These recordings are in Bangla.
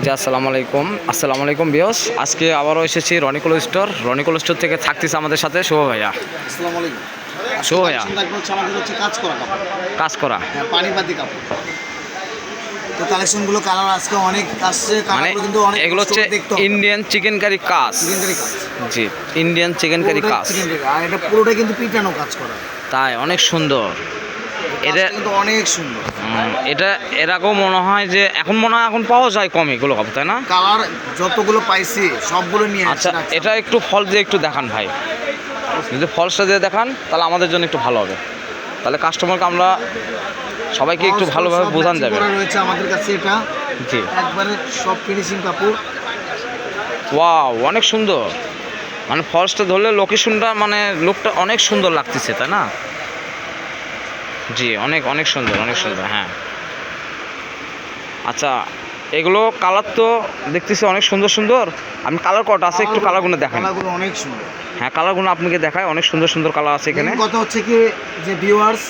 জি আসসালামু আলাইকুম বিয়স। আজকে আবারও এসেছি রনিকুল স্টোর থেকে থাকতেছে আমাদের সাথে শুভ ভাইয়া। আসসালামু আলাইকুম। শুভ ভাইয়া, আমাদের হচ্ছে কাজ করা কাপড়, কাজ করা হ্যাঁ পানিবাতি কাপড়। তো কালেকশনগুলো কালার আজকে অনেক আসছে, মানে কালারগুলো কিন্তু অনেক এগুলো হচ্ছে ইন্ডিয়ান চিকেন কারি কাজ। জি, ইন্ডিয়ান চিকেন কারি কাজ, আর এটা পুরোটা কিন্তু পিটানো কাজ করা, তাই অনেক সুন্দর। এটা কিন্তু অনেক সুন্দর। এটা এর আগেও মনে হয় যে এখন পাওয়া যায় কম এগুলো কাপড়, তাই না? কালার যতগুলো পাইছি সবগুলো নিয়ে আচ্ছা, এটা একটু ফল দিয়ে একটু দেখান ভাই। যদি ফলসটা দিয়ে দেখান তাহলে আমাদের জন্য একটু ভালো হবে, তাহলে কাস্টমারকে আমরা সবাইকে একটু ভালোভাবে বোঝান যাবে। রয়েছে আমাদের কাছে এটা, জি একবারে সব ফিনিশিং কাপড়। ওয়াও, অনেক সুন্দর। মানে ফলসটা ধরলে লোকেশনটা মানে লুকটা অনেক সুন্দর লাগতেছে, তাই না? জি, অনেক অনেক সুন্দর, অনেক সুন্দর। হ্যাঁ, আচ্ছা, এগুলো কালার তো দেখতেছি অনেক সুন্দর সুন্দর। আমি কালার কটা আছে একটু কালারগুলো দেখান। কালারগুলো অনেক সুন্দর। হ্যাঁ, কালারগুলো আপনাকে দেখায়, অনেক সুন্দর সুন্দর কালার আছে এখানে। কথা হচ্ছে কি যে ভিউয়ার্স,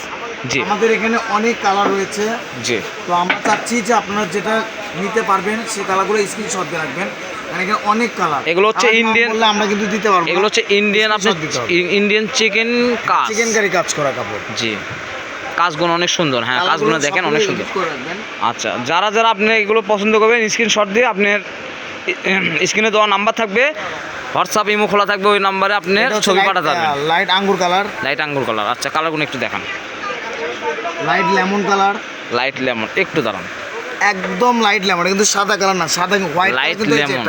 জি আমাদের এখানে অনেক কালার রয়েছে। জি, তো আমরা চাচ্ছি যে আপনারা যেটা নিতে পারবেন সেই কালারগুলো স্ক্রিনশট দিয়ে রাখবেন। মানে এখানে অনেক কালার, এগুলো হচ্ছে ইন্ডিয়ান, বললে আমরা কিন্তু দিতে পারবো। এগুলো হচ্ছে ইন্ডিয়ান, আপনার ইন্ডিয়ান চিকেন কাজ, চিকেন কারি কাজ করা কাপড়। জি, কাজগুলো অনেক সুন্দর। হ্যাঁ, কাজগুলো দেখেন অনেক সুন্দর। আচ্ছা, যারা যারা আপনি এগুলো পছন্দ করবেন স্ক্রিনশট দিয়ে আপনার স্ক্রিনে দেওয়া নাম্বার থাকবে, হোয়াটসঅ্যাপ ইমো খোলা থাকবে, ওই নাম্বারে আপনার ছবি পাঠাতে যাবেন। লাইট আঙ্গুর কালার, লাইট আঙ্গুর কালার। আচ্ছা, কালারগুলো একটু দেখান। Light lemon colour, light lemon, একটু দাঁড়ান। একদম লাইট লেমন, কিন্তু সাদা কালার না, সাদা হোয়াইট। লাইট লেমন,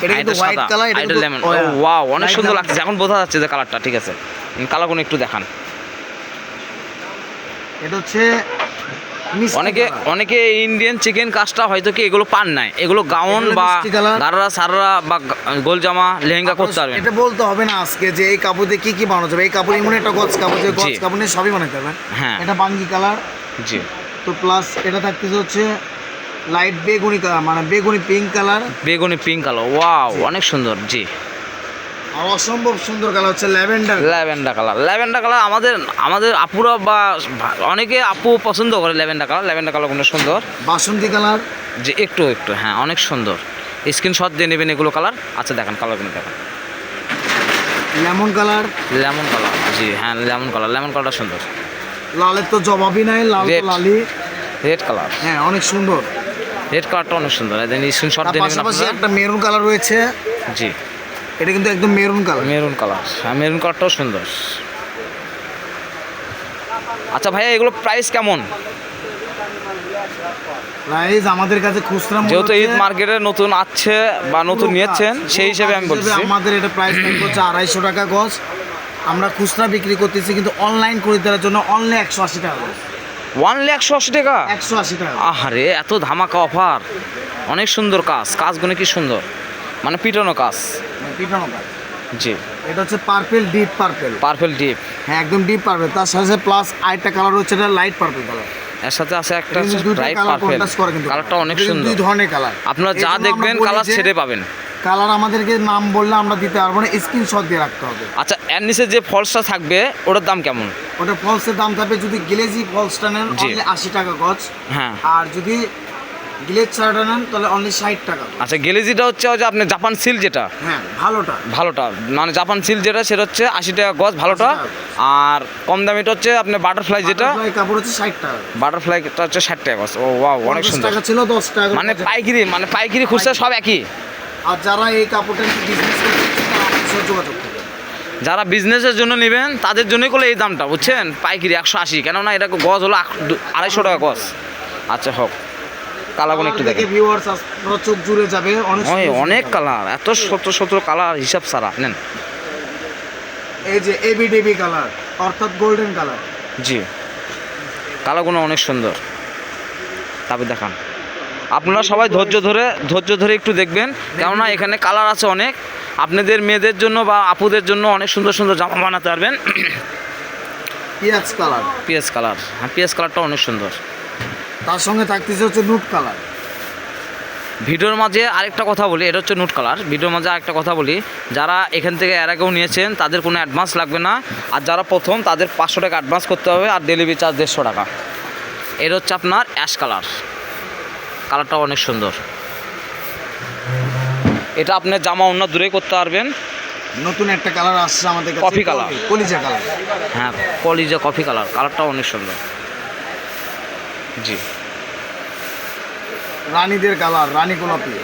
এটা কিন্তু হোয়াইট কালার, এটা কিন্তু লেমন। ওয়াও, অনেক সুন্দর লাগছে, এখন বোঝা যাচ্ছে যে কালারটা। ঠিক আছে, কালারগুলো একটু দেখান। এটা হচ্ছে অনেকে ইন্ডিয়ান চিকেন কাজটা হয়তো কি এগুলো পান নাই, এগুলো গাউন বা গাররা সাররা বা গোল জামা লেহেঙ্গা করতে পারবেন। এটা বলতে হবে না আজকে যে এই কাপড় দিয়ে কি কি বানানো যাবে। এই কাপড় এমন একটা গজ কাপড়, যে গজ কাপড় নিয়ে সবই বানাতে পারবেন। হ্যাঁ, এটা বাঙ্গি কালার। জি, তো প্লাস এটা থাকতেছে হচ্ছে লাইট বেগুনি কালার, মানে বেগুনি পিঙ্ক কালার। বেগুনি পিঙ্ক কালার, ওয়াও, অনেক সুন্দর। জি, আর অসম্ভব সুন্দর কালার হচ্ছে ল্যাভেন্ডার কালার। আমাদের আপুরা বা অনেকে আপু পছন্দ করে ল্যাভেন্ডার কালার কোনো সুন্দর। বাসন্তী কালার, যে একটু হ্যাঁ, অনেক সুন্দর। স্ক্রিনশট দিয়ে নেবেন এগুলো কালার। আচ্ছা, দেখান কালারগুলো দেখান। লেমন কালার, জি হ্যাঁ, লেমন কালারটা সুন্দর। লালের তো জবাবই নাই, লালি। রেড কালার, হ্যাঁ অনেক সুন্দর। রেড কালারটা অনেক সুন্দর। স্ক্রিনশট দিয়ে নেবেন। পাশাপাশি একটা মেরুন কালার রয়েছে। জি, এটা কিন্তু একদম মেরুন কালার। হ্যাঁ, মেরুন কালারটাও সুন্দর। আচ্ছা ভাইয়া, এগুলো প্রাইস কেমন? প্রাইস আমাদের কাছে খুচরা, যেহেতু ঈদ মার্কেটে নতুন আছে বা নতুন নিয়েছেন, সেই হিসেবে আমি বলছি আমাদের এটা প্রাইস হচ্ছে 250 টাকা গজ। আমরা খুচরা বিক্রি করতেছি, কিন্তু অনলাইন খরিদারের জন্য অনলি 180 টাকা গজ। 180 টাকা? 180 টাকা। আহারে, এত ধামাকা অফার! অনেক সুন্দর কাজগুলো কি সুন্দর, মানে পিটানো কাজ। জি, এটা হচ্ছে পার্পল ডিপ। হ্যাঁ, একদম ডিপ পার্পল। তার সাথে প্লাস আরেকটা কালার হচ্ছে এটা লাইট পার্পল কালার। এর সাথে আছে একটা ব্রাইট পার্পল। কালারটা অনেক সুন্দর। দুই ধরনের কালার, আপনারা যা দেখবেন কালার ছেড়ে পাবেন। কালার আমাদেরকে নাম বললে আমরা দিতে পারবো না, স্ক্রিনশট দিয়ে রাখতে হবে। আচ্ছা, এর নিচে যে ফলসটা থাকবে ওটার দাম কেমন? ওটা ফলসের দাম থাকবে, যদি গ্লেজি ফলসটা নেন অনলি 80 টাকা গজ। হ্যাঁ, আর যদি গ্লেজ ছাড়াটা নেন তাহলে অনলি 60 টাকা। আচ্ছা, গ্লেজিটা হচ্ছে ওই যে আপনি জাপান সিল যেটা, হ্যাঁ ভালোটা মানে জাপান সিল যেটা, সেটা হচ্ছে 80 টাকা গজ ভালোটা। আর কম দামিটা হচ্ছে আপনার বাটারফ্লাই যেটা, কাপড় হচ্ছে 60 টাকা। বাটারফ্লাইটা হচ্ছে 60 টাকা গজ। ও ওয়াও, অনেক সুন্দর। টাকা ছিল 10 টাকা, মানে পাইকারি খুচরা সব একই। আর যারা এই কাপড়টা বিজনেস করতে চান তারা আমাদের সাথে যোগাযোগ করবেন। যারা বিজনেসের জন্য নেবেন তাদের জন্যই করলে এই দামটা, বুঝছেন? পাইকারি 180, কেননা এটা গজ হলো 250 টাকা গজ। আচ্ছা হোক, কালারগুলো একটু দেখেন। ভিউয়ার্স আপনারা চোখ জুড়ে যাবে, অনেক কালার, এত শত কালার হিসাব ছাড়া। নেন, এই যে এবিডিবি কালার, অর্থাৎ গোল্ডেন কালার। জি, কালারগুলো অনেক সুন্দর। তারপর দেখান। আপনারা সবাই ধৈর্য ধরে একটু দেখবেন, কেননা এখানে কালার আছে অনেক। আপনাদের মেয়েদের জন্য বা আপুদের জন্য অনেক সুন্দর সুন্দর জামা বানাতে পারবেন। পিয়াজ কালার, হ্যাঁ, পিয়াজ কালারটা অনেক সুন্দর। তার সঙ্গে থাকতেছে হচ্ছে নুট কালার। ভিডিওর মাঝে আরেকটা কথা বলি, এটা হচ্ছে নুট কালার। ভিডিওর মাঝে আরেকটা কথা বলি, যারা এখান থেকে এর আগেও নিয়েছেন তাদের কোনো অ্যাডভান্স লাগবে না। আর যারা প্রথম, তাদের 500 টাকা অ্যাডভান্স করতে হবে, আর ডেলিভারি চার্জ 150 টাকা। এটা হচ্ছে আপনার অ্যাশ কালারটা অনেক সুন্দর। এটা আপনি জামা অন্য দূরে করতে পারবেন। নতুন একটা কালার আসছে আমাদের কাছে, কফি কালার। কলিজা কালার। হ্যাঁ, কলিজা কফি কালার, কালারটাও অনেক সুন্দর। জি, রানীদের কালার, রানী গোলাপি।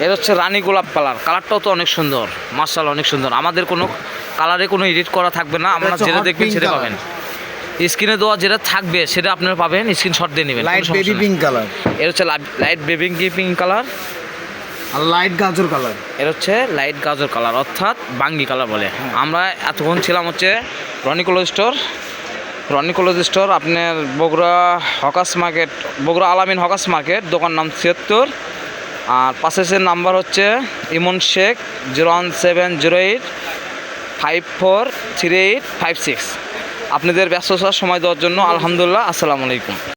এটা হচ্ছে রানী গোলাপ কালার, কালারটাও তো অনেক সুন্দর, মার্শাল অনেক সুন্দর। আমাদের কোনো কালারে কোনো এডিট করা থাকবে না, আপনারা হচ্ছে যেটা hot দেখবেন pink সেটা color। পাবেন। স্ক্রিনে দেওয়া যেটা থাকবে সেটা আপনারা পাবেন, স্ক্রিনশট দিয়ে নেবেন। লাইট বেবি পিঙ্ক কালার এটা হচ্ছে লাইট বেবি পিঙ্ক কালার, আর লাইট গাজর কালার। এটা হচ্ছে লাইট গাজর কালার, অর্থাৎ বাঙ্গি কালার বলে। আমরা এতক্ষণ ছিলাম হচ্ছে রনি ক্লোথ স্টোর, আপনার বগুড়া হকাস মার্কেট, বগুড়া আলামিন হকাস মার্কেট, দোকান নাম 76। আর পাশের নাম্বার হচ্ছে ইমন শেখ 01708543856। আপনাদের ব্যস্ততার সময় দেওয়ার জন্য আলহামদুলিল্লাহ, আসসালামু আলাইকুম।